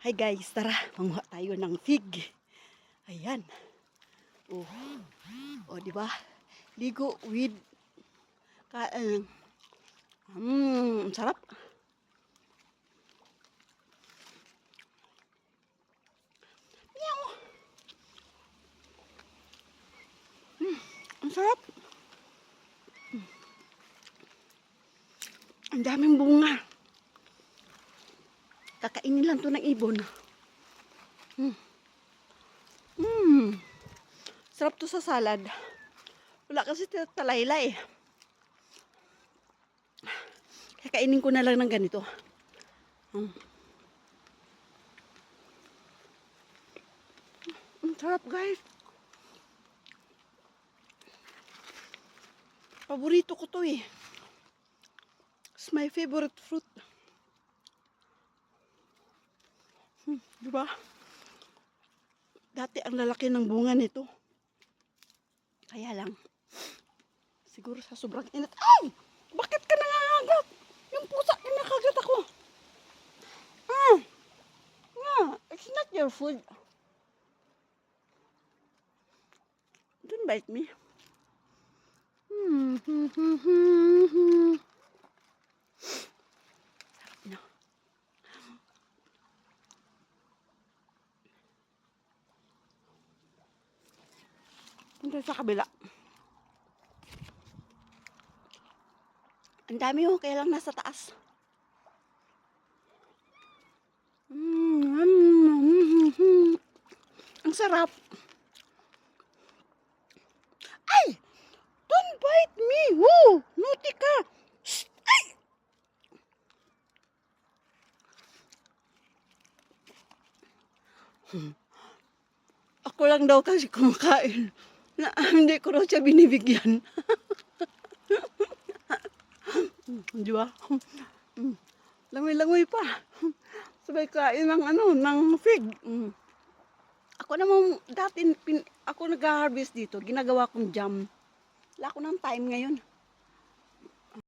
Hi guys, tara, manguha tayo ng fig. Ayan. Oh. Oh, di ba? Ligo with sarap. Meow. Ang sarap. Ang daming bunga. Kakainin lang to ng ibon. Sarap to sa salad. Wala kasi talaylay. Kakainin ko na lang ng ganito. Ang sarap guys. Paborito ko to eh. It's my favorite fruit. Diba? Dati ang lalaki ng bunga nito. Kaya lang, siguro sa sobrang init. Ay! Bakit ka nangangagat? Yung pusa, kinakagat ako. It's not your food. Don't bite me. Sarap na. Punta sa kabila. Ang dami oh, kaya lang nasa taas. Ang sarap. Ay! Don't bite me! Woo! Naughty ka! Shh! Ay! Ako lang daw kasi kumakain. Na, hindi ko raw siya binibigyan. Di ba? Langoy-langoy pa. Sabay kain ng ng fig. Ako naman dati ako nag-harvest dito, ginagawa kong jam. Wala ko ng time ngayon.